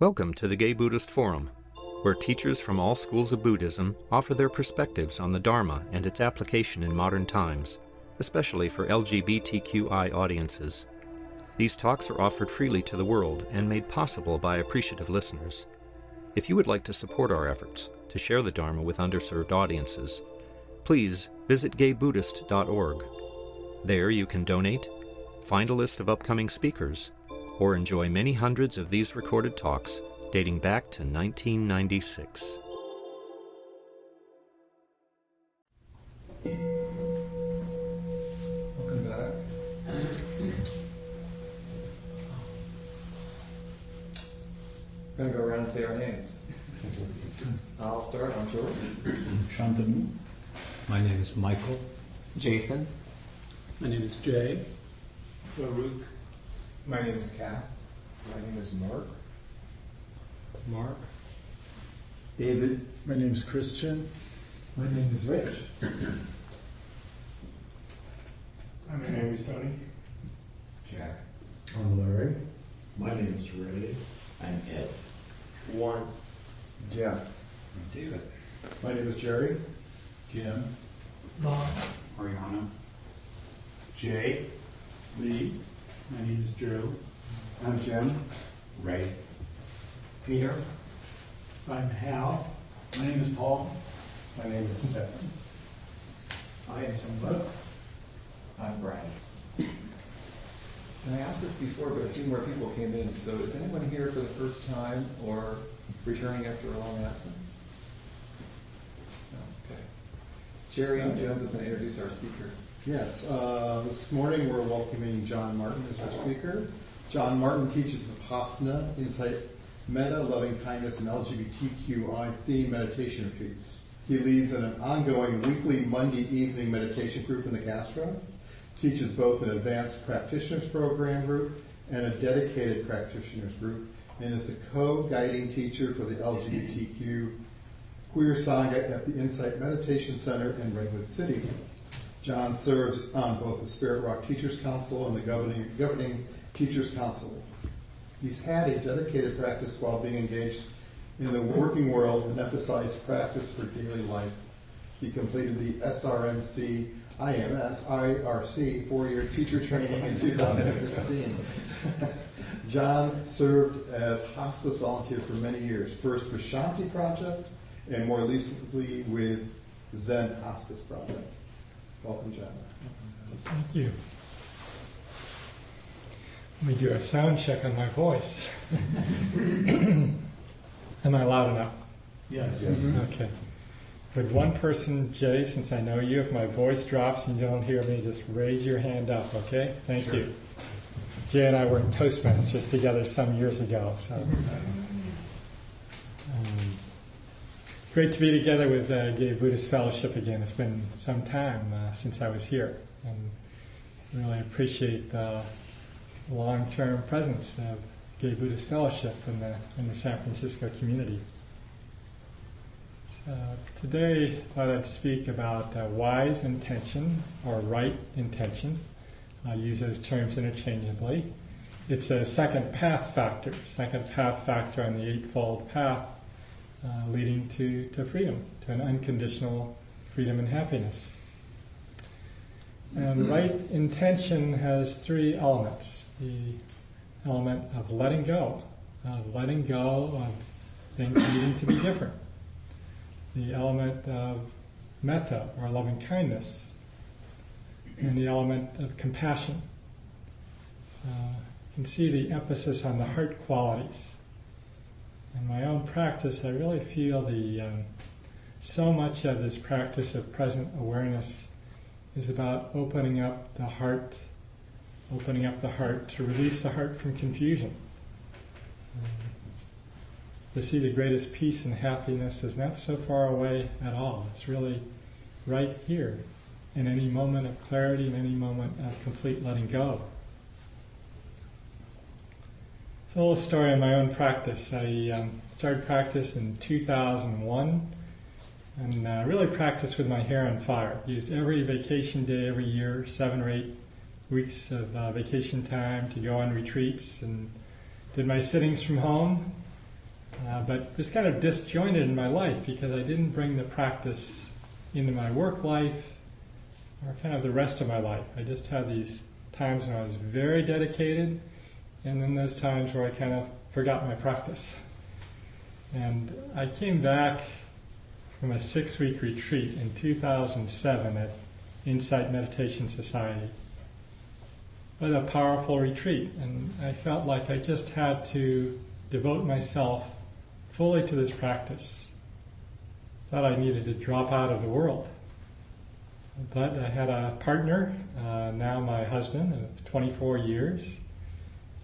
Welcome to the Gay Buddhist Forum, where teachers from all schools of Buddhism offer their perspectives on the Dharma and its application in modern times, especially for LGBTQI audiences. These talks are offered freely to the world and made possible by appreciative listeners. If you would like to support our efforts to share the Dharma with underserved audiences, please visit gaybuddhist.org. There you can donate, find a list of upcoming speakers, or enjoy many hundreds of these recorded talks dating back to 1996. Welcome back. We're going to go around and say our names. I'll start. I'm George. Shanti. My name is Michael. Jason. My name is Jay. Farouk. My name is Cass. My name is Mark. Mark. David. My name is Christian. My name is Rich. My name is Tony. Jack. I'm Larry. My name is Ray. I'm Ed. Warren. Jeff. I'm David. My name is Jerry. Jim. Bob. Ariana. Jay. Lee. My name is Joe. I'm Jim. Ray. Peter. I'm Hal. My name is Paul. My name is Stephen. I am Simba. I'm Brian. And I asked this before, but a few more people came in. So is anyone here for the first time or returning after a long absence? No? Okay. Jerry Jones is going to introduce our speaker. Yes, this morning we're welcoming John Martin as our speaker. John Martin teaches Vipassana, Insight, Metta, Loving Kindness, and LGBTQI theme meditation retreats. He leads an ongoing weekly Monday evening meditation group in the Castro, teaches both an advanced practitioners program group and a dedicated practitioners group, and is a co-guiding teacher for the LGBTQ Queer Sangha at the Insight Meditation Center in Redwood City. John serves on both the Spirit Rock Teachers Council and the Governing Teachers Council. He's had a dedicated practice while being engaged in the working world and emphasized practice for daily life. He completed the SRMC IMS IRC 4-year teacher training in 2016. John served as hospice volunteer for many years, first with Shanti Project and more recently with Zen Hospice Project. Welcome, John. Thank you. Let me do a sound check on my voice. Am I loud enough? Yes. Okay. Would one person, Jay, since I know you, if my voice drops and you don't hear me, just raise your hand up, okay? Thank you. Jay and I were in Toastmasters together some years ago, so. Great to be together with Gay Buddhist Fellowship again. It's been some time since I was here, and really appreciate the long-term presence of Gay Buddhist Fellowship in the San Francisco community. Today, I thought I'd speak about wise intention or right intention. I'll use those terms interchangeably. It's a second path factor on the Eightfold Path, leading to freedom, to an unconditional freedom and happiness. And right intention has three elements. The element of letting go of things needing to be different. The element of metta, or loving kindness, and the element of compassion. You can see the emphasis on the heart qualities. In my own practice, I really feel so much of this practice of present awareness is about opening up the heart to release the heart from confusion. To see the greatest peace and happiness is not so far away at all. It's really right here, in any moment of clarity, in any moment of complete letting go. So a little story on my own practice. I started practice in 2001 and really practiced with my hair on fire. Used every vacation day every year, 7 or 8 weeks of vacation time to go on retreats, and did my sittings from home, but it was kind of disjointed in my life because I didn't bring the practice into my work life or kind of the rest of my life. I just had these times when I was very dedicated, and then those times where I kind of forgot my practice. And I came back from a 6-week retreat in 2007 at Insight Meditation Society. It was a powerful retreat, and I felt like I just had to devote myself fully to this practice. Thought I needed to drop out of the world. But I had a partner, now my husband, of 24 years,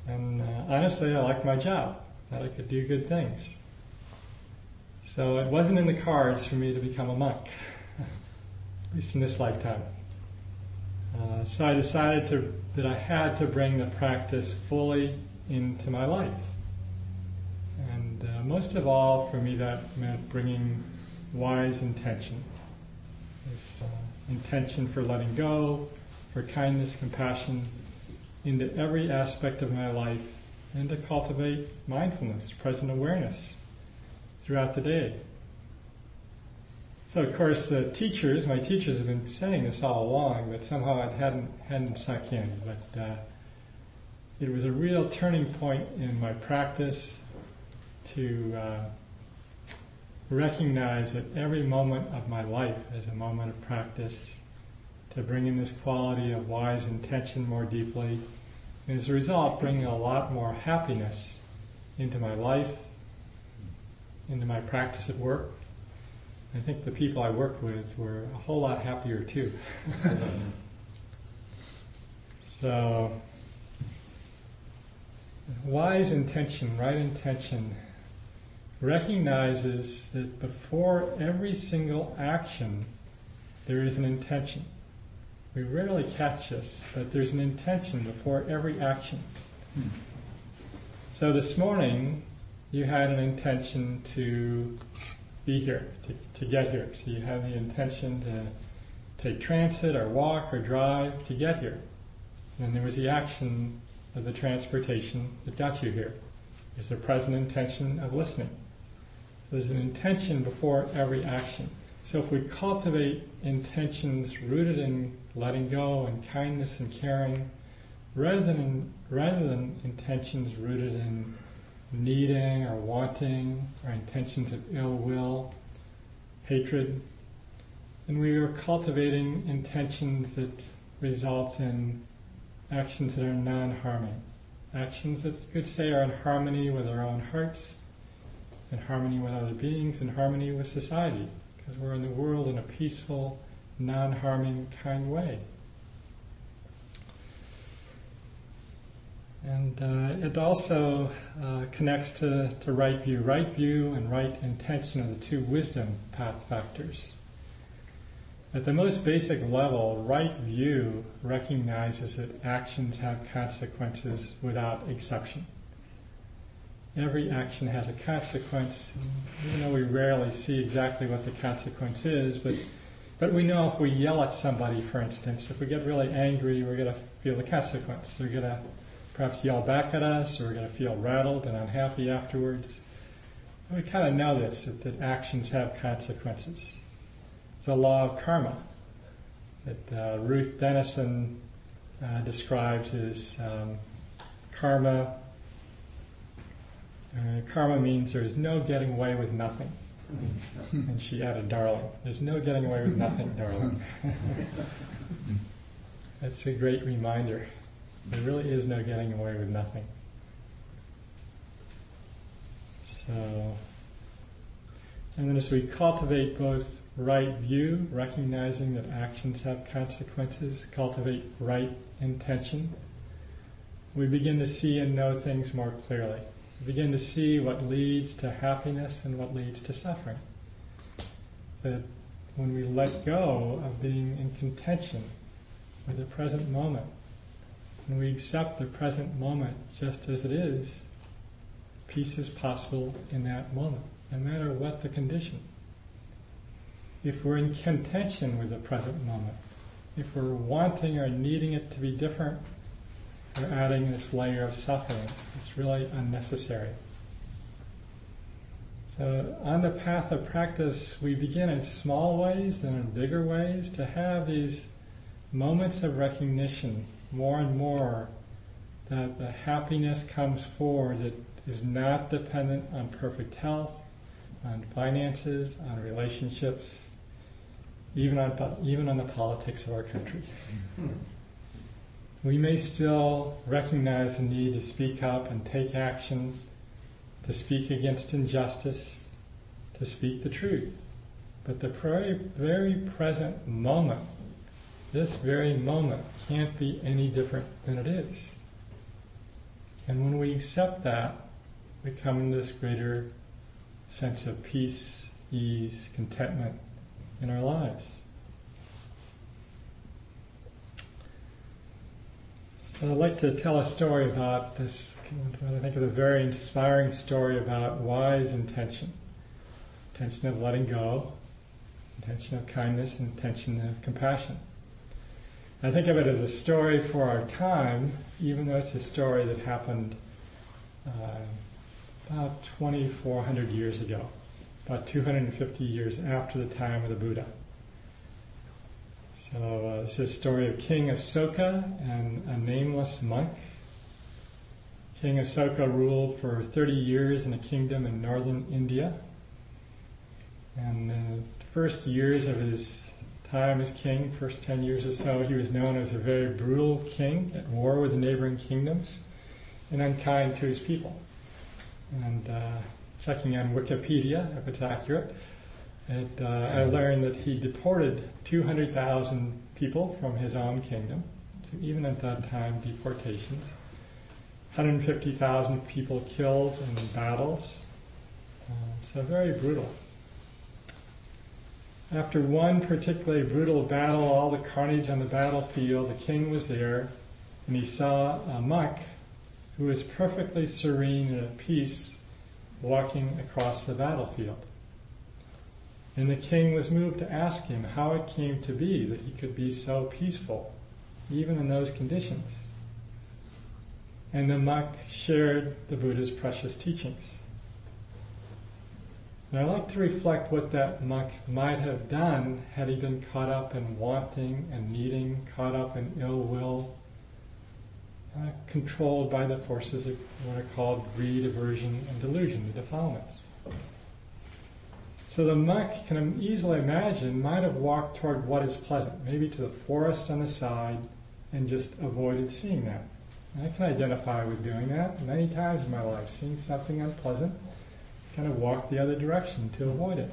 and honestly I liked my job, thought I could do good things. So it wasn't in the cards for me to become a monk, at least in this lifetime. So I decided that I had to bring the practice fully into my life. And most of all, for me, that meant bringing wise intention. This intention for letting go, for kindness, compassion, into every aspect of my life, and to cultivate mindfulness, present awareness throughout the day. So, of course, my teachers have been saying this all along, but somehow it hadn't sunk in. But it was a real turning point in my practice to recognize that every moment of my life is a moment of practice, to bring in this quality of wise intention more deeply, and as a result, bringing a lot more happiness into my life, into my practice at work. I think the people I worked with were a whole lot happier too. So, wise intention, right intention, recognizes that before every single action, there is an intention. We rarely catch this, but there's an intention before every action. So this morning, you had an intention to be here, to get here. So you have the intention to take transit or walk or drive to get here. And then there was the action of the transportation that got you here. There's a present intention of listening. There's an intention before every action. So if we cultivate intentions rooted in letting go and kindness and caring, rather than intentions rooted in needing or wanting or intentions of ill will, hatred, then we are cultivating intentions that result in actions that are non-harming, actions that you could say are in harmony with our own hearts, in harmony with other beings, in harmony with society, because we're in the world in a peaceful, non-harming kind way. And it also connects to right view. Right view and right intention are the two wisdom path factors. At the most basic level, right view recognizes that actions have consequences without exception. Every action has a consequence, even though we rarely see exactly what the consequence is, but we know if we yell at somebody, for instance, if we get really angry, we're going to feel the consequence. They're going to perhaps yell back at us, or we're going to feel rattled and unhappy afterwards. And we kind of know this, that actions have consequences. It's a law of karma that Ruth Denison describes as karma. Karma means there's no getting away with nothing. And she added, darling. There's no getting away with nothing, darling. That's a great reminder. There really is no getting away with nothing. So, and then as we cultivate both right view, recognizing that actions have consequences, cultivate right intention, we begin to see and know things more clearly. We begin to see what leads to happiness and what leads to suffering. That when we let go of being in contention with the present moment, when we accept the present moment just as it is, peace is possible in that moment, no matter what the condition. If we're in contention with the present moment, if we're wanting or needing it to be different, we're adding this layer of suffering. It's really unnecessary. So on the path of practice, we begin in small ways, then in bigger ways, to have these moments of recognition more and more that the happiness comes forward that is not dependent on perfect health, on finances, on relationships, even on the politics of our country. We may still recognize the need to speak up and take action, to speak against injustice, to speak the truth. But the very, very present moment, this very moment, can't be any different than it is. And when we accept that, we come into this greater sense of peace, ease, contentment in our lives. So I'd like to tell a story about this, what I think is a very inspiring story about wise intention. Intention of letting go, intention of kindness, and intention of compassion. I think of it as a story for our time, even though it's a story that happened about 2,400 years ago, about 250 years after the time of the Buddha. So this is a story of King Asoka and a nameless monk. King Asoka ruled for 30 years in a kingdom in northern India. And the first years of his time as king, first 10 years or so, he was known as a very brutal king, at war with the neighboring kingdoms, and unkind to his people. And checking on Wikipedia, if it's accurate, I learned that he deported 200,000 people from his own kingdom. So even at that time, deportations. 150,000 people killed in battles. So very brutal. After one particularly brutal battle, all the carnage on the battlefield, the king was there, and he saw a monk who was perfectly serene and at peace walking across the battlefield. And the king was moved to ask him how it came to be that he could be so peaceful, even in those conditions. And the monk shared the Buddha's precious teachings. And I like to reflect what that monk might have done had he been caught up in wanting and needing, caught up in ill will, controlled by the forces of what are called greed, aversion, and delusion, the defilements. So the monk, can easily imagine, might have walked toward what is pleasant, maybe to the forest on the side, and just avoided seeing that. And I can identify with doing that many times in my life, seeing something unpleasant, kind of walk the other direction to avoid it.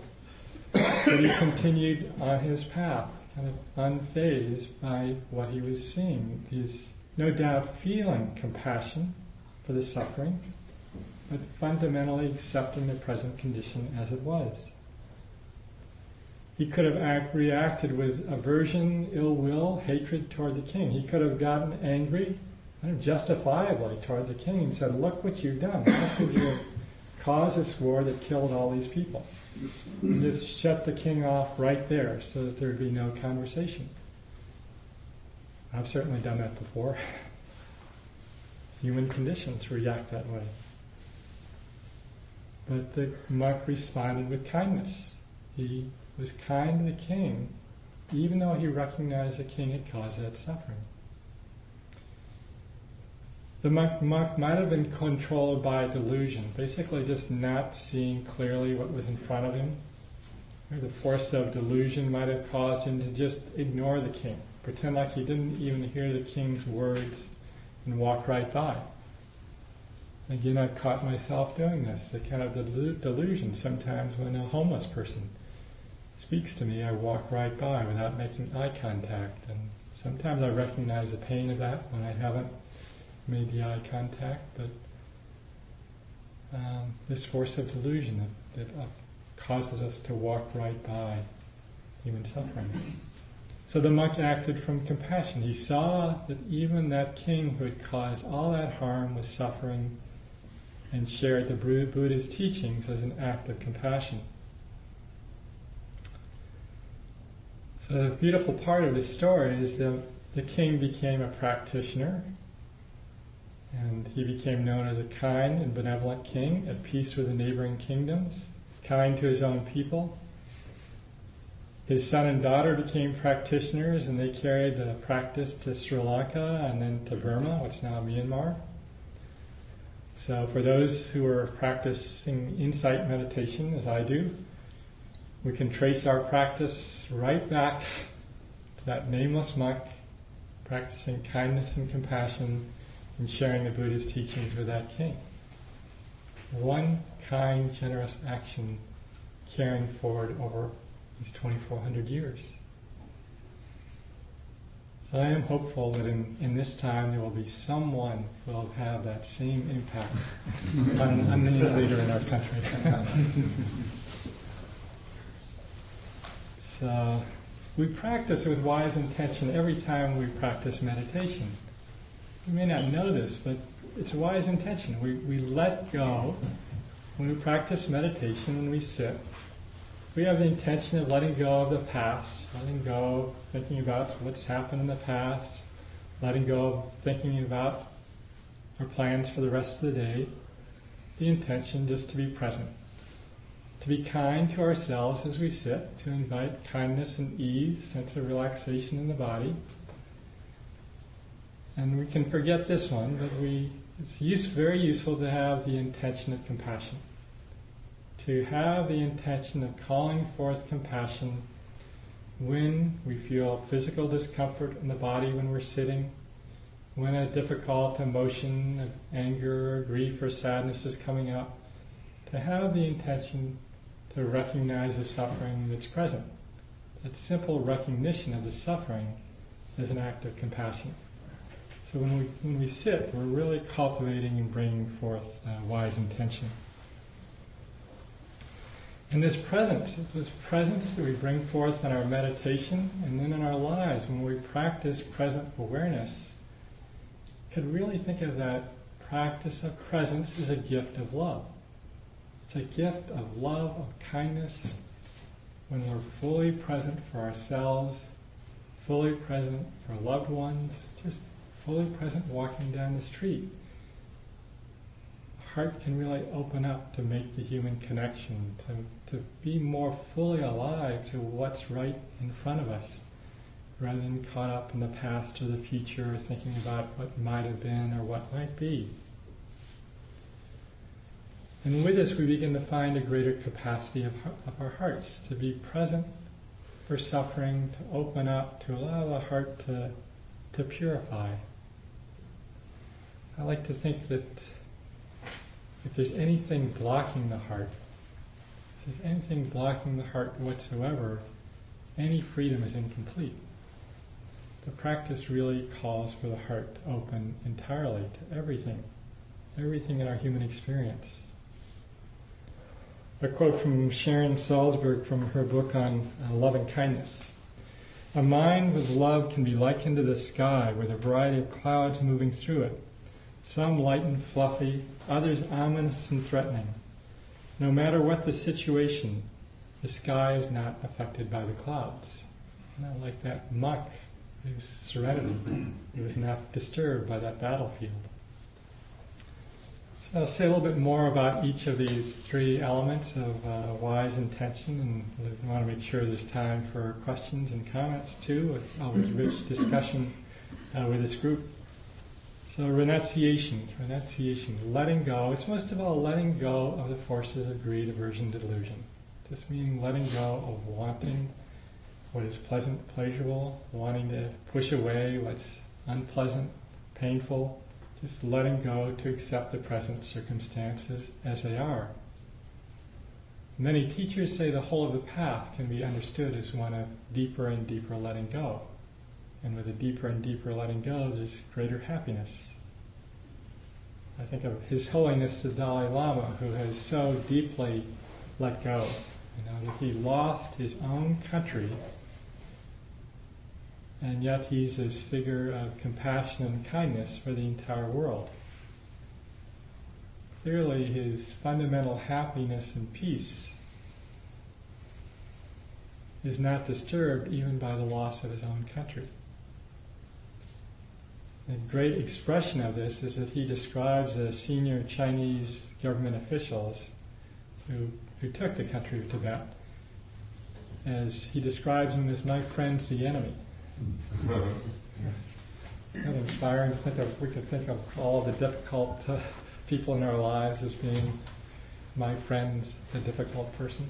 But he continued on his path, kind of unfazed by what he was seeing. He's no doubt feeling compassion for the suffering, but fundamentally accepting the present condition as it was. He could have reacted with aversion, ill will, hatred toward the king. He could have gotten angry, kind of justifiably, toward the king and said, "Look what you've done. How could you have caused this war that killed all these people?" And just shut the king off right there so that there would be no conversation. I've certainly done that before. Human condition to react that way. But the monk responded with kindness. He was kind to the king, even though he recognized the king had caused that suffering. The monk might have been controlled by delusion, basically just not seeing clearly what was in front of him. Or the force of delusion might have caused him to just ignore the king, pretend like he didn't even hear the king's words, and walk right by. Again, I've caught myself doing this, the kind of delusion. Sometimes when a homeless person speaks to me, I walk right by without making eye contact. And sometimes I recognize the pain of that when I haven't made the eye contact. But this force of delusion that causes us to walk right by human suffering. So the monk acted from compassion. He saw that even that king who had caused all that harm was suffering, and shared the Buddha's teachings as an act of compassion. So the beautiful part of this story is that the king became a practitioner, and he became known as a kind and benevolent king, at peace with the neighboring kingdoms, kind to his own people. His son and daughter became practitioners, and they carried the practice to Sri Lanka and then to Burma, what's now Myanmar. So for those who are practicing insight meditation, as I do, we can trace our practice right back to that nameless monk practicing kindness and compassion and sharing the Buddha's teachings with that king. One kind, generous action carrying forward over these 2,400 years. So I am hopeful that in this time there will be someone who will have that same impact on an unnamed leader in our country. So we practice with wise intention every time we practice meditation. You may not know this, but it's a wise intention. We let go. When we practice meditation, when we sit, we have the intention of letting go of the past, letting go of thinking about what's happened in the past, letting go of thinking about our plans for the rest of the day. The intention just to be present, to be kind to ourselves as we sit, to invite kindness and ease, sense of relaxation in the body. And we can forget this one, but it's very useful to have the intention of compassion. To have the intention of calling forth compassion when we feel physical discomfort in the body when we're sitting, when a difficult emotion of anger or grief or sadness is coming up, to have the intention to recognize the suffering that's present. That simple recognition of the suffering is an act of compassion. So when we sit, we're really cultivating and bringing forth wise intention. And this presence that we bring forth in our meditation and then in our lives, when we practice present awareness, could really think of that practice of presence as a gift of love. It's a gift of love, of kindness, when we're fully present for ourselves, fully present for loved ones, just fully present walking down the street. Heart can really open up to make the human connection, to be more fully alive to what's right in front of us, rather than caught up in the past or the future, or thinking about what might have been or what might be. And with this, we begin to find a greater capacity of our hearts to be present for suffering, to open up, to allow the heart to purify. I like to think that if there's anything blocking the heart, if there's anything blocking the heart whatsoever, any freedom is incomplete. The practice really calls for the heart to open entirely to everything in our human experience. A quote from Sharon Salzberg from her book on loving kindness. A mind with love can be likened to the sky with a variety of clouds moving through it. Some light and fluffy, others ominous and threatening. No matter what the situation, the sky is not affected by the clouds. Not like that monk, his serenity. He was not disturbed by that battlefield. So I'll say a little bit more about each of these three elements of wise intention, and we want to make sure there's time for questions and comments too, with always rich discussion with this group. So renunciation, letting go. It's most of all letting go of the forces of greed, aversion, delusion. Just meaning letting go of wanting what is pleasant, pleasurable, wanting to push away what's unpleasant, painful, just letting go to accept the present circumstances as they are. Many teachers say the whole of the path can be understood as one of deeper and deeper letting go. And with a deeper and deeper letting go, there's greater happiness. I think of His Holiness the Dalai Lama, who has so deeply let go. That he lost his own country, and yet he's this figure of compassion and kindness for the entire world. Clearly, his fundamental happiness and peace is not disturbed even by the loss of his own country. A great expression of this is that he describes the senior Chinese government officials who took the country of Tibet, as he describes him as my friend's the enemy. Kind of inspiring to think of. We could think of all the difficult people in our lives as being my friends, the difficult person.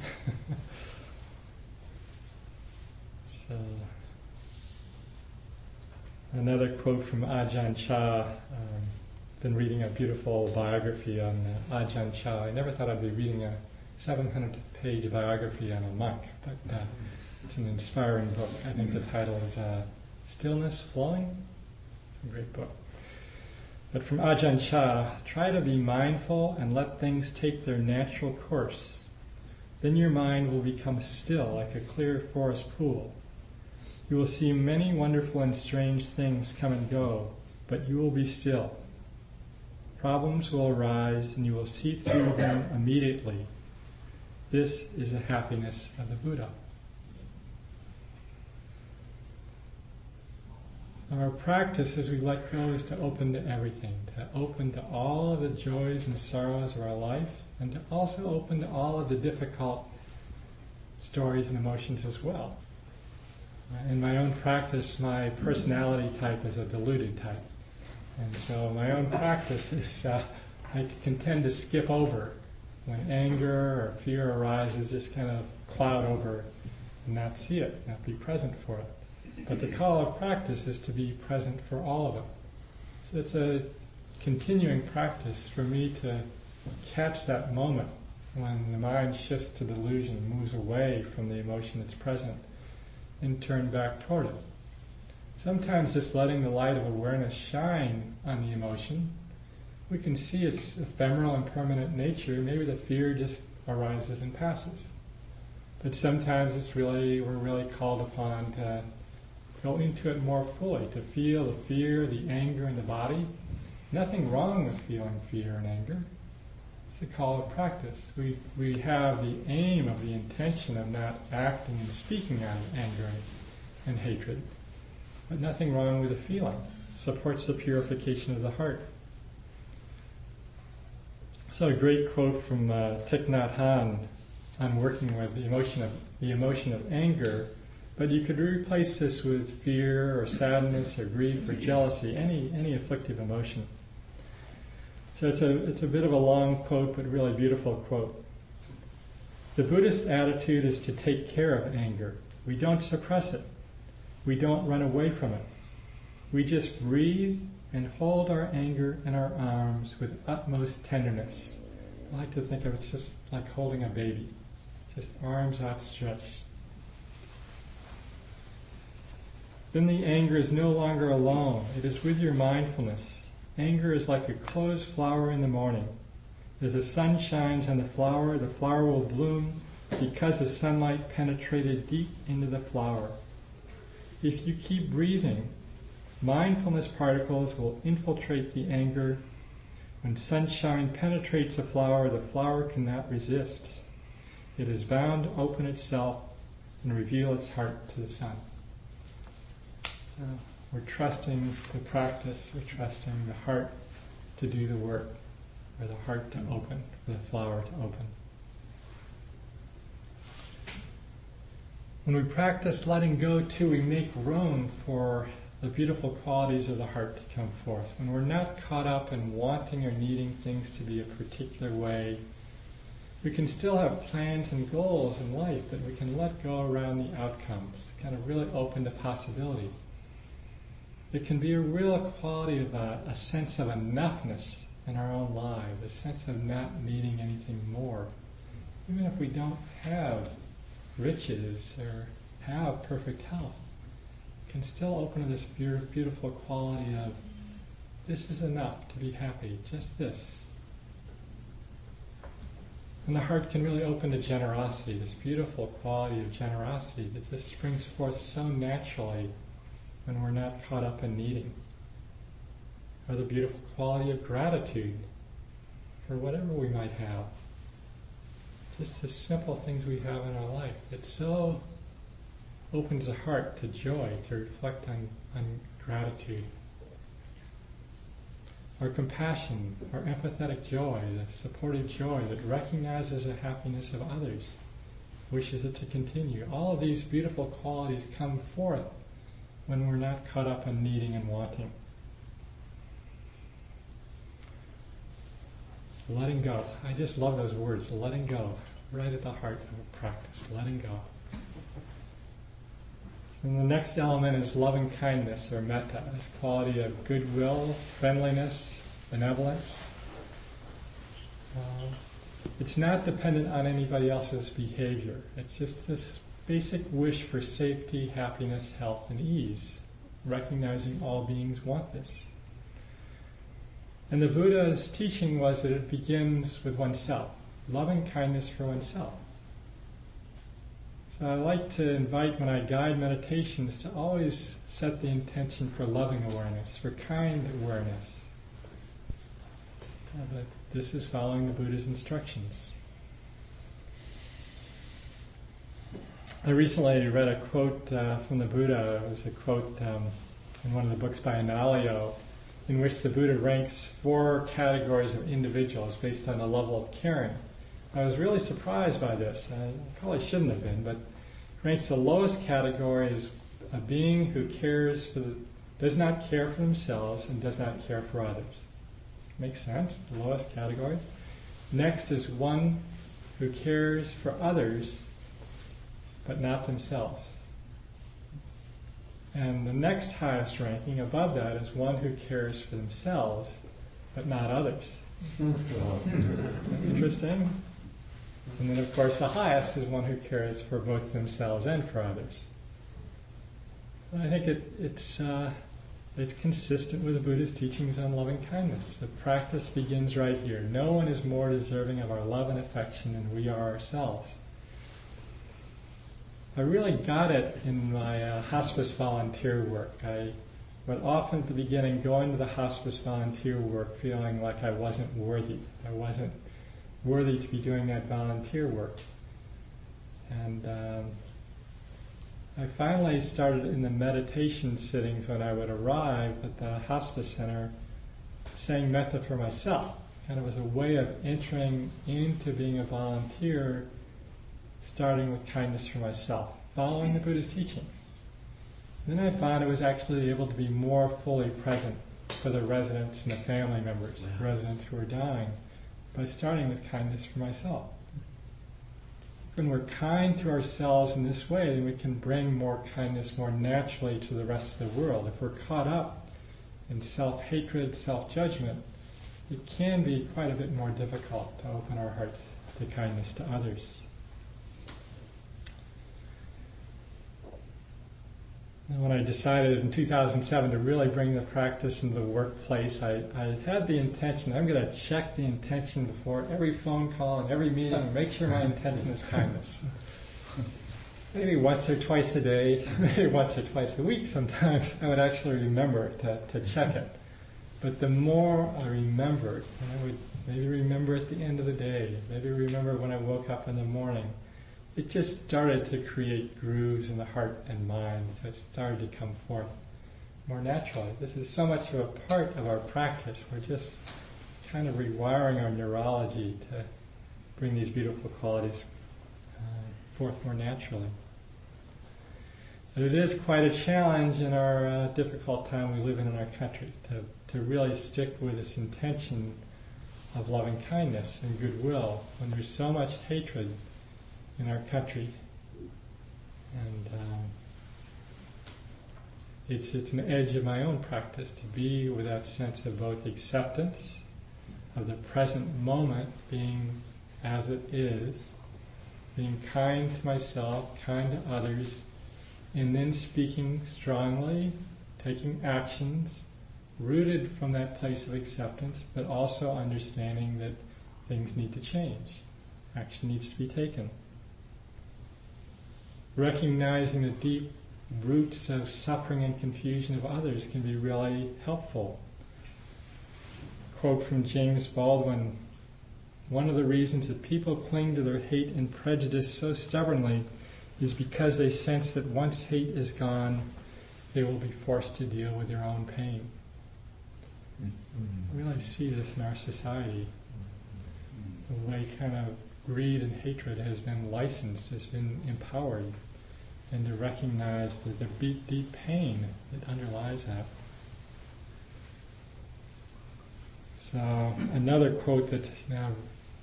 So, another quote from Ajahn Chah. Been reading a beautiful biography on Ajahn Chah. I never thought I'd be reading a 700-page biography on a monk, but it's an inspiring book. I think the title is Stillness Flowing. A great book. But from Ajahn Chah, try to be mindful and let things take their natural course. Then your mind will become still like a clear forest pool. You will see many wonderful and strange things come and go, but you will be still. Problems will arise and you will see through them immediately. This is the happiness of the Buddha. So our practice as we let go is to open to everything, to open to all of the joys and sorrows of our life, and to also open to all of the difficult stories and emotions as well. In my own practice, my personality type is a deluded type. And so my own practice is I can tend to skip over when anger or fear arises, just kind of cloud over and not see it, not be present for it. But the call of practice is to be present for all of it. So it's a continuing practice for me to catch that moment when the mind shifts to delusion, moves away from the emotion that's present, and turn back toward it. Sometimes just letting the light of awareness shine on the emotion, we can see its ephemeral and permanent nature. Maybe the fear just arises and passes. But sometimes we're really called upon to go into it more fully, to feel the fear, the anger in the body. Nothing wrong with feeling fear and anger. It's a call of practice. We have the aim of the intention of not acting and speaking out of anger and hatred. But nothing wrong with the feeling. It supports the purification of the heart. So a great quote from Thich Nhat Hanh on working with the emotion of anger. But you could replace this with fear or sadness or grief or jealousy, any afflictive emotion. So it's a bit of a long quote, but really beautiful quote. The Buddhist attitude is to take care of anger. We don't suppress it. We don't run away from it. We just breathe and hold our anger in our arms with utmost tenderness. I like to think of it just like holding a baby, just arms outstretched. Then the anger is no longer alone. It is with your mindfulness. Anger is like a closed flower in the morning. As the sun shines on the flower will bloom because the sunlight penetrated deep into the flower. If you keep breathing, mindfulness particles will infiltrate the anger. When sunshine penetrates the flower cannot resist. It is bound to open itself and reveal its heart to the sun. So we're trusting the practice, we're trusting the heart to do the work, for the heart to open, for the flower to open. When we practice letting go too, we make room for the beautiful qualities of the heart to come forth. When we're not caught up in wanting or needing things to be a particular way, we can still have plans and goals in life, but we can let go around the outcomes, kind of really open to possibility. It can be a real quality of a sense of enoughness in our own lives, a sense of not needing anything more. Even if we don't have riches or have perfect health, it can still open to this beautiful quality of, this is enough to be happy, just this. And the heart can really open to generosity, this beautiful quality of generosity that just springs forth so naturally when we're not caught up in needing. Or the beautiful quality of gratitude for whatever we might have. Just the simple things we have in our life that so opens the heart to joy, to reflect on gratitude. or compassion, or empathetic joy, the supportive joy that recognizes the happiness of others, wishes it to continue. All of these beautiful qualities come forth when we're not caught up in needing and wanting. Letting go. I just love those words, letting go. Right at the heart of a practice, letting go. And the next element is loving kindness, or metta, this quality of goodwill, friendliness, benevolence. It's not dependent on anybody else's behavior. It's just this basic wish for safety, happiness, health, and ease, recognizing all beings want this. And the Buddha's teaching was that it begins with oneself, loving kindness for oneself. So I like to invite, when I guide meditations, to always set the intention for loving awareness, for kind awareness. But this is following the Buddha's instructions. I recently read a quote from the Buddha. It was a quote in one of the books by Analayo, in which the Buddha ranks 4 categories of individuals based on the level of caring. I was really surprised by this. I probably shouldn't have been, but ranks the lowest category as a being who does not care for themselves and does not care for others. Makes sense, the lowest category. Next is one who cares for others but not themselves. And the next highest ranking above that is one who cares for themselves but not others. Interesting? And then, of course, the highest is one who cares for both themselves and for others. And I think it's consistent with the Buddha's teachings on loving kindness. The practice begins right here. No one is more deserving of our love and affection than we are ourselves. I really got it in my hospice volunteer work. I would often at the beginning go into the hospice volunteer work feeling like I wasn't worthy. I wasn't worthy to be doing that volunteer work. And I finally started in the meditation sittings when I would arrive at the hospice center saying metta for myself. And it was a way of entering into being a volunteer, starting with kindness for myself, following the Buddha's teachings. Then I found I was actually able to be more fully present for the residents and the family members, the residents who were dying, by starting with kindness for myself. When we're kind to ourselves in this way, then we can bring more kindness more naturally to the rest of the world. If we're caught up in self-hatred, self-judgment, it can be quite a bit more difficult to open our hearts to kindness to others. And when I decided in 2007 to really bring the practice into the workplace, I had the intention, I'm going to check the intention before every phone call and every meeting and make sure my intention is kindness. Maybe once or twice a day, maybe once or twice a week sometimes, I would actually remember to check it. But the more I remembered, and I would maybe remember at the end of the day, maybe remember when I woke up in the morning, it just started to create grooves in the heart and mind. So it started to come forth more naturally. This is so much of a part of our practice. We're just kind of rewiring our neurology to bring these beautiful qualities forth more naturally. But it is quite a challenge in our difficult time we live in our country to really stick with this intention of loving kindness and goodwill when there's so much hatred in our country. And it's an edge of my own practice to be with that sense of both acceptance of the present moment being as it is, being kind to myself, kind to others, and then speaking strongly, taking actions rooted from that place of acceptance, but also understanding that things need to change. Action needs to be taken. Recognizing the deep roots of suffering and confusion of others can be really helpful. Quote from James Baldwin: "One of the reasons that people cling to their hate and prejudice so stubbornly is because they sense that once hate is gone, they will be forced to deal with their own pain." I really see this in our society. The way kind of greed and hatred has been licensed, has been empowered, and to recognize the deep pain that underlies that. So another quote that now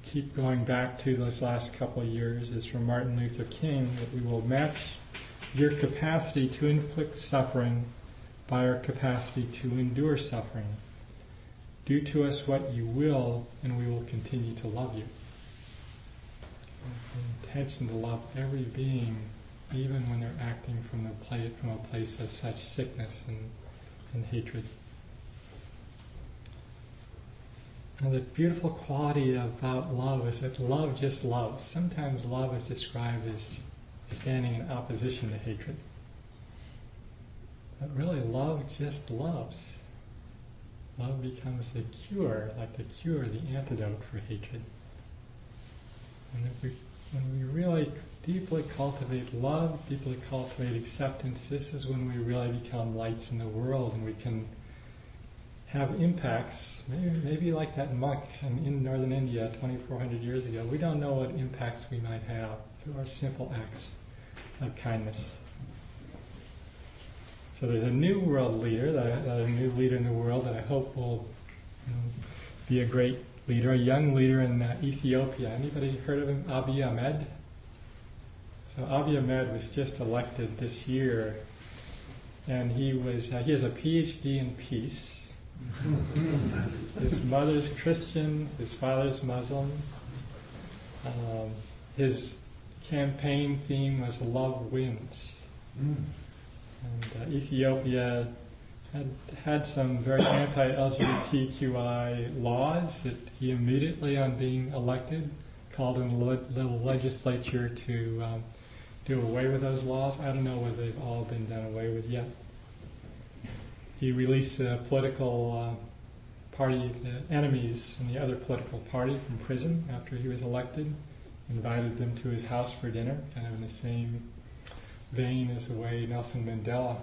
keep going back to those last couple of years is from Martin Luther King, that we will match your capacity to inflict suffering by our capacity to endure suffering. Do to us what you will, and we will continue to love you. The intention to love every being, even when they're acting from a place of such sickness and hatred. And the beautiful quality about love is that love just loves. Sometimes love is described as standing in opposition to hatred. But really, love just loves. Love becomes the cure, the antidote for hatred. And when we really deeply cultivate love, deeply cultivate acceptance, this is when we really become lights in the world, and we can have impacts, maybe like that monk in northern India 2,400 years ago. We don't know what impacts we might have through our simple acts of kindness. So there's a new world leader, a new leader in the world that I hope will be a great leader, a young leader in Ethiopia. Anybody heard of him? Abiy Ahmed? So Abiy Ahmed was just elected this year, and he has a PhD in peace. His mother's Christian, his father's Muslim. His campaign theme was "Love Wins." And Ethiopia had some very anti-LGBTQI laws that he immediately, on being elected, called in the legislature to do away with those laws. I don't know whether they've all been done away with yet. He released a political party, the enemies in the other political party, from prison after he was elected, invited them to his house for dinner, kind of in the same vein as the way Nelson Mandela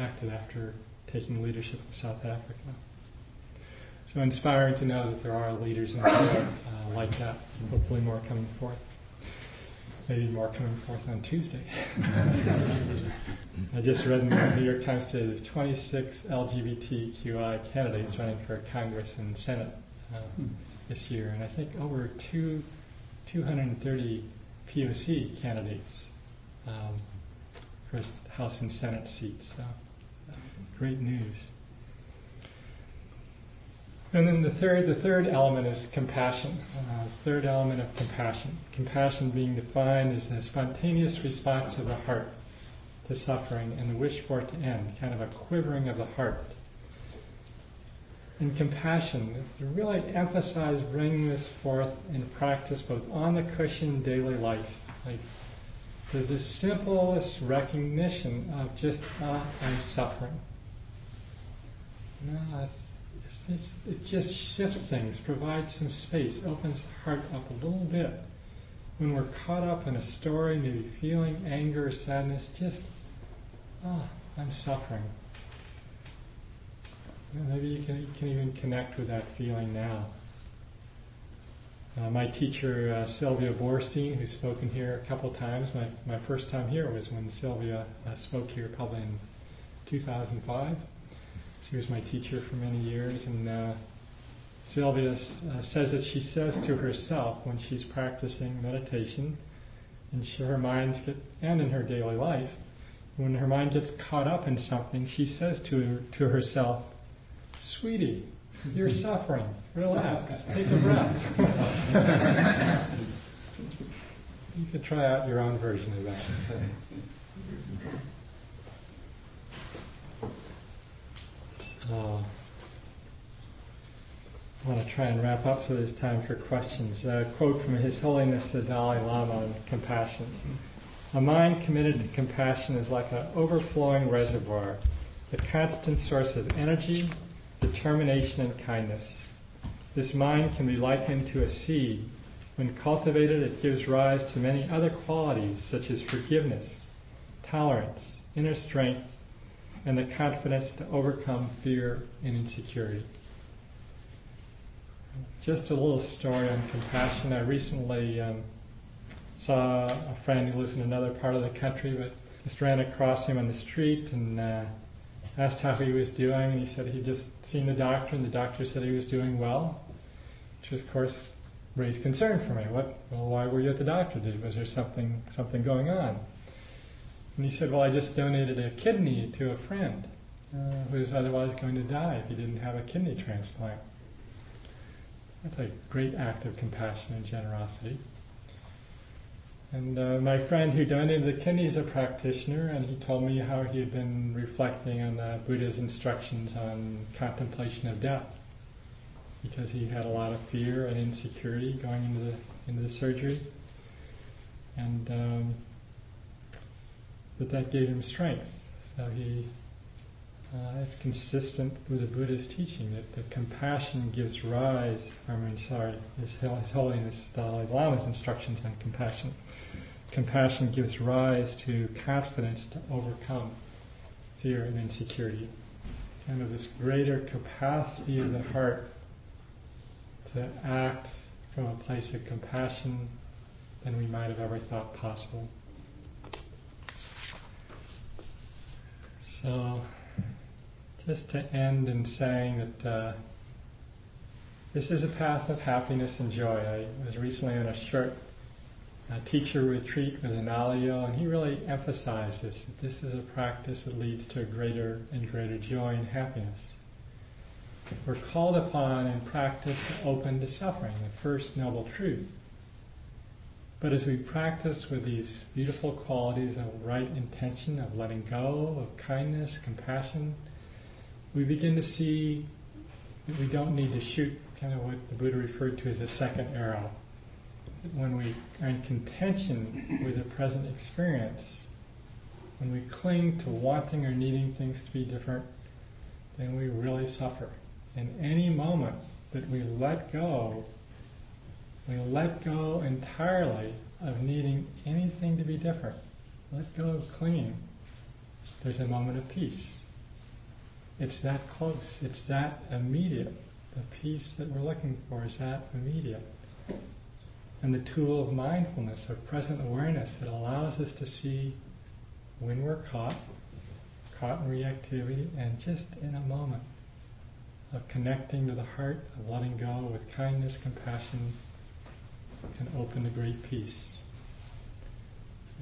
acted after taking leadership of South Africa. So inspiring to know that there are leaders in the world like that, and hopefully more coming forth. Maybe more coming forth on Tuesday. I just read in the New York Times today there's 26 LGBTQI candidates running for Congress and Senate this year, and I think over 230 POC candidates for House and Senate seats. So great news. And then the third element is compassion. Third element of compassion. Compassion being defined as a spontaneous response of the heart to suffering and the wish for it to end, kind of a quivering of the heart. And compassion is to really emphasize bringing this forth in practice both on the cushion daily life. Like the simplest recognition of just, I'm suffering. It just shifts things, provides some space, opens the heart up a little bit. When we're caught up in a story, maybe feeling anger or sadness, just, I'm suffering. Maybe you can even connect with that feeling now. My teacher, Sylvia Borstein, who's spoken here a couple times, my first time here was when Sylvia spoke here probably in 2005. She was my teacher for many years, and Sylvia says that she says to herself when she's practicing meditation, and and in her daily life, when her mind gets caught up in something, she says to herself, "Sweetie, you're suffering. Relax. Take a breath." You could try out your own version of that. I want to try and wrap up so there's time for questions. A quote from His Holiness the Dalai Lama on compassion. A mind committed to compassion is like an overflowing reservoir, a constant source of energy, determination, and kindness. This mind can be likened to a seed. When cultivated, it gives rise to many other qualities such as forgiveness, tolerance, inner strength, and the confidence to overcome fear and insecurity. Just a little story on compassion. I recently saw a friend who lives in another part of the country, but just ran across him on the street and asked how he was doing, and he said he'd just seen the doctor, and the doctor said he was doing well, which of course raised concern for me. Why were you at the doctor? Was there something going on? And he said, well, I just donated a kidney to a friend who was otherwise going to die if he didn't have a kidney transplant. That's a great act of compassion and generosity. And my friend who donated the kidney is a practitioner, and he told me how he had been reflecting on the Buddha's instructions on contemplation of death, because he had a lot of fear and insecurity going into the surgery, and but that gave him strength. So it's consistent with the Buddha's teaching that the compassion gives rise. His Holiness Dalai Lama's instructions on compassion. Compassion gives rise to confidence to overcome fear and insecurity. Kind of this greater capacity of the heart to act from a place of compassion than we might have ever thought possible. So, just to end in saying that this is a path of happiness and joy. I was recently on a short teacher retreat with an Alio, and he really emphasized this, that this is a practice that leads to a greater and greater joy and happiness. We're called upon in practice to open to suffering, the first noble truth. But as we practice with these beautiful qualities of right intention, of letting go, of kindness, compassion, we begin to see that we don't need to shoot kind of what the Buddha referred to as a second arrow. When we are in contention with the present experience, when we cling to wanting or needing things to be different, then we really suffer. In any moment that we let go entirely of needing anything to be different, let go of clinging, there's a moment of peace. It's that close, it's that immediate. The peace that we're looking for is that immediate. And the tool of mindfulness, of present awareness, that allows us to see when we're caught in reactivity, and just in a moment of connecting to the heart, of letting go with kindness, compassion, can open to great peace.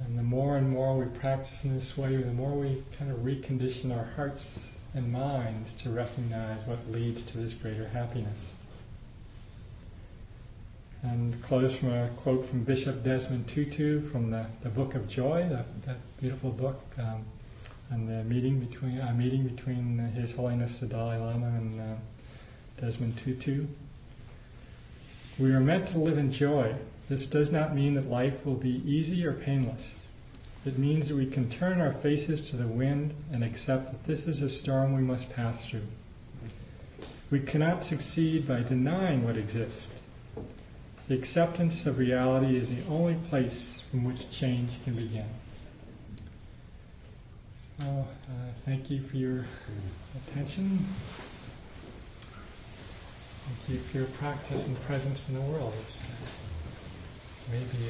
And the more and more we practice in this way, the more we kind of recondition our hearts and minds to recognize what leads to this greater happiness. And close from a quote from Bishop Desmond Tutu from the Book of Joy, that beautiful book, and the meeting between His Holiness the Dalai Lama and Desmond Tutu. We are meant to live in joy. This does not mean that life will be easy or painless. It means that we can turn our faces to the wind and accept that this is a storm we must pass through. We cannot succeed by denying what exists. The acceptance of reality is the only place from which change can begin. So, thank you for your attention. Thank you for your practice and presence in the world. It's maybe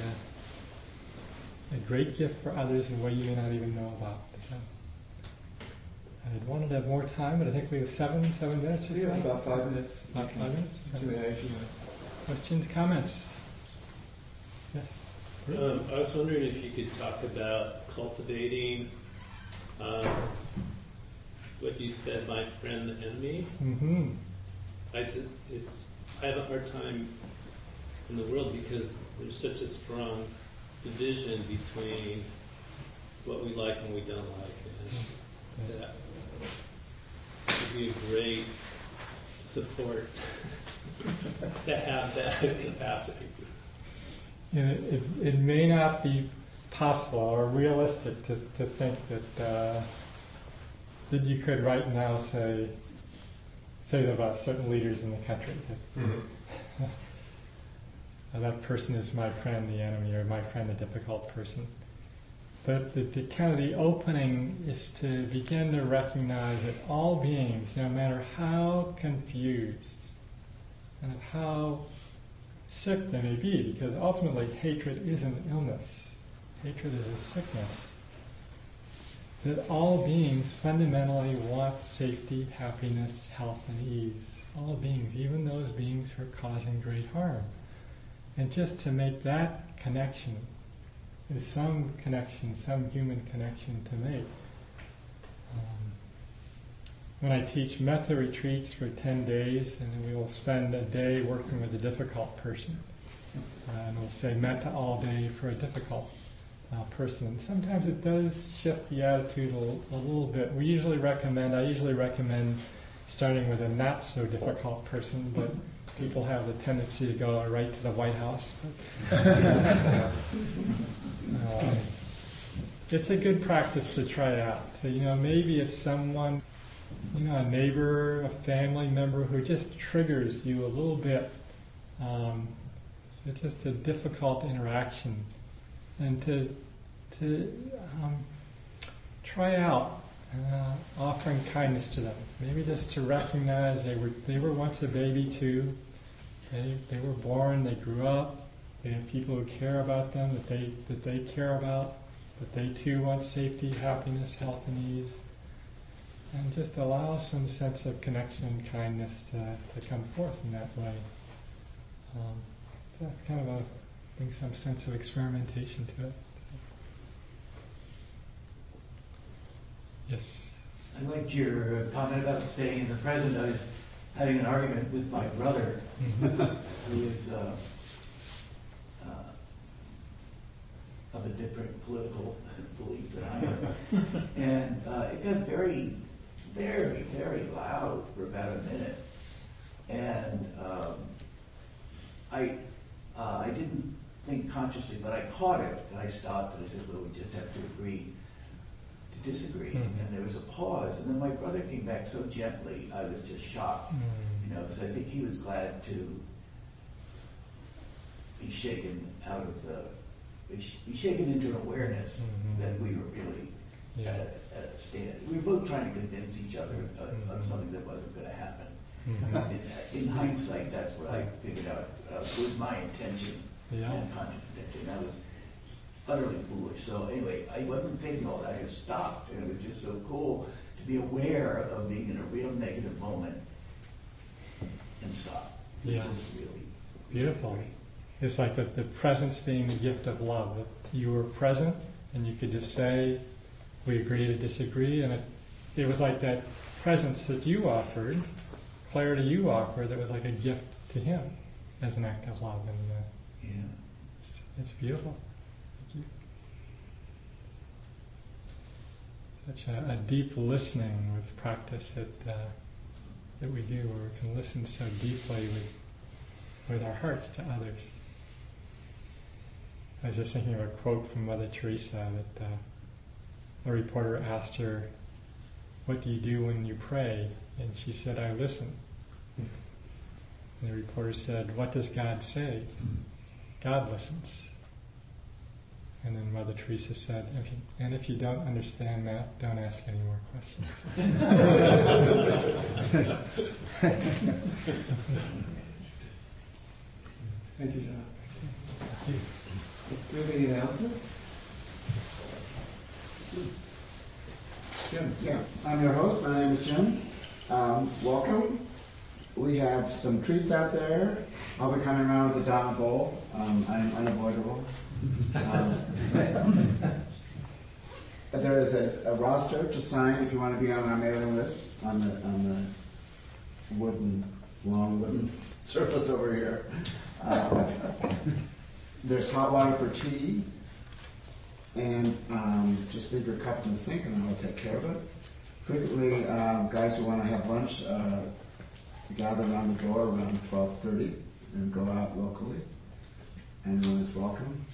a great gift for others in a way you may not even know about. So, I wanted to have more time, but I think we have 7 minutes or so. We have about 5 minutes. About 5 minutes? Q&A if you want. Questions, comments? Yes? I was wondering if you could talk about cultivating what you said, my friend, the enemy. Mm-hmm. I have a hard time in the world because there's such a strong division between what we like and we don't like, and that would be a great support to have that capacity. You know, it may not be possible or realistic to think that you could right now say that about certain leaders in the country. That person is my friend, the enemy, or my friend, the difficult person. But the kind of the opening is to begin to recognize that all beings, no matter how confused, and of how sick they may be, because ultimately hatred is an illness. Hatred is a sickness. That all beings fundamentally want safety, happiness, health, and ease. All beings, even those beings who are causing great harm. And just to make that connection, is some connection, some human connection to make. When I teach Metta retreats for 10 days, and we will spend a day working with a difficult person. And we'll say Metta all day for a difficult person. Sometimes it does shift the attitude a little bit. I usually recommend starting with a not so difficult person, but people have the tendency to go right to the White House. It's a good practice to try out. Maybe it's someone, a neighbor, a family member who just triggers you a little bit. It's just a difficult interaction. And to try out offering kindness to them. Maybe just to recognize they were once a baby too. They were born, they grew up, they have people who care about them, that they care about, that they too want safety, happiness, health, and ease. And just allow some sense of connection and kindness to come forth in that way. Kind of bring some sense of experimentation to it. Yes? I liked your comment about staying in the present. I was having an argument with my brother, who is of a different political belief than I am. And it got very, very, very loud for about a minute. And I didn't think consciously, but I caught it, and I stopped, and I said, well, we just have to agree to disagree. Mm-hmm. And there was a pause, and then my brother came back so gently, I was just shocked, because I think he was glad to be shaken out of be shaken into an awareness that we were really at a stand. We were both trying to convince each other of something that wasn't going to happen. In hindsight, that's what I figured out was my intention and conscious intention. That was utterly foolish. So anyway, I wasn't thinking all that. I just stopped, and it was just so cool to be aware of being in a real negative moment and stop. Yeah. Which is really beautiful. Great. It's like the presence being the gift of love. That you were present, and you could just say, we agree to disagree, and it was like that presence that you offered, clarity you offered, that was like a gift to him as an act of love. And it's beautiful. Thank you. Such a deep listening with practice that we do, where we can listen so deeply with our hearts to others. I was just thinking of a quote from Mother Teresa that a reporter asked her, "What do you do when you pray?" And she said, "I listen." And the reporter said, "What does God say?" "God listens." And then Mother Teresa said, if you don't understand that, don't ask any more questions. Thank you, John. Thank you. Do we have any announcements? Jim. Yeah, I'm your host. My name is Jim. Welcome. We have some treats out there. I'll be coming around with a Dharma bowl. I'm unavoidable. There is a roster to sign if you want to be on our mailing list on the long wooden surface over here. There's hot water for tea, and just leave your cup in the sink and I will take care of it. Frequently, guys who want to have lunch gather around the door around 12:30 and go out locally. Anyone is welcome.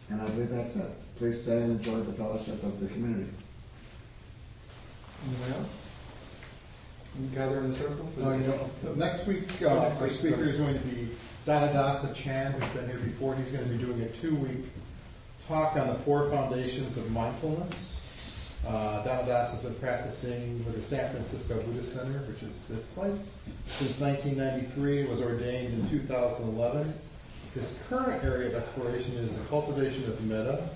And I believe that's it. Please stay and enjoy the fellowship of the community. Anyone else? We gather in a circle for Next week, our speaker is going to be Dhanadasa Chan, who's been here before. He's going to be doing a 2-week talk on the 4 foundations of mindfulness. Dhamma Das has been practicing with the San Francisco Buddhist Center, which is this place, since 1993, was ordained in 2011. His current area of exploration is the cultivation of metta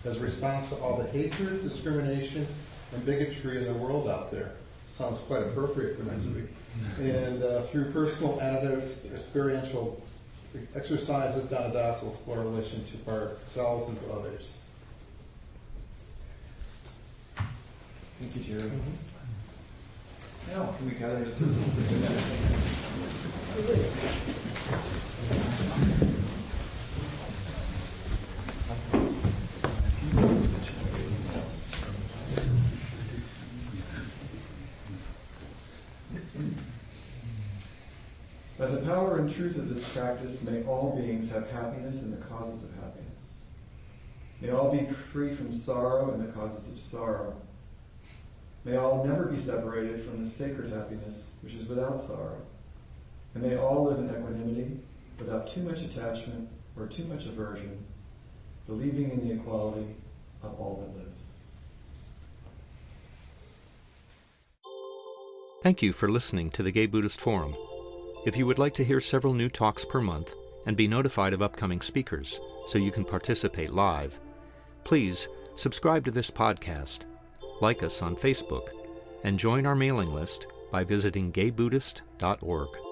as a response to all the hatred, discrimination, and bigotry in the world out there. Sounds quite appropriate for next week. And through personal anecdotes, experiential exercises, Dhamma Das will explore relation to ourselves and to others. Thank you, Jerry. Now, can we gather into circles for good By the power and truth of this practice, may all beings have happiness and the causes of happiness. May all be free from sorrow and the causes of sorrow. May all never be separated from the sacred happiness which is without sorrow. And may all live in equanimity, without too much attachment or too much aversion, believing in the equality of all that lives. Thank you for listening to the Gay Buddhist Forum. If you would like to hear several new talks per month and be notified of upcoming speakers so you can participate live, please subscribe to this podcast, like us on Facebook, and join our mailing list by visiting gaybuddhist.org.